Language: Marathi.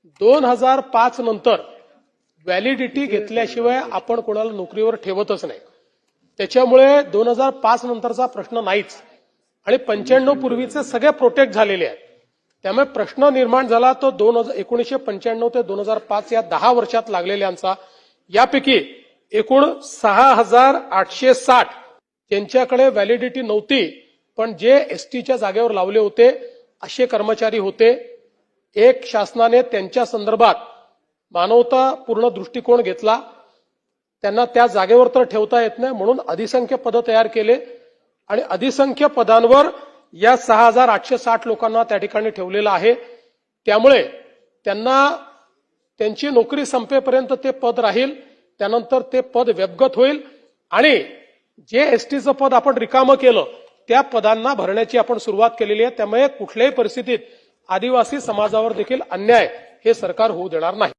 2005 नंतर व्हॅलिडिटी घेतल्याशिवाय आपण कोणाला नोकरीवर ठेवतच नाही. त्याच्यामुळे 2005 नंतरचा प्रश्न नाहीच आणि 95 पूर्वीचे सगळे प्रोटेक्ट झालेले आहेत. त्यामुळे प्रश्न निर्माण झाला तो 1995 ते 2005 या 10 वर्षात लागलेल्यांचा. यापैकी एकूण 6860 ज्यांच्याकडे व्हॅलिडिटी नव्हती पण जे एसटीच्या जागेवर लावले होते असे कर्मचारी होते. एक शासनाने त्यांच्या संदर्भात मानवतापूर्ण दृष्टिकोन घेतला. त्यांना त्या जागेवर तर ठेवता येत नाही म्हणून अधिसंख्य पद तयार केले आणि अधिसंख्य पदांवर या 6860 लोकांना त्या ठिकाणी ठेवलेलं आहे. त्यामुळे त्यांना त्यांची नोकरी संपेपर्यंत ते पद राहील. त्यानंतर ते पद व्यपगत होईल आणि जे एसटीचं पद आपण रिकामं केलं त्या पदांना भरण्याची आपण सुरुवात केलेली आहे. त्यामुळे कुठल्याही परिस्थितीत आदिवासी समाजावर देखील अन्याय हे सरकार होऊ देणार नाही.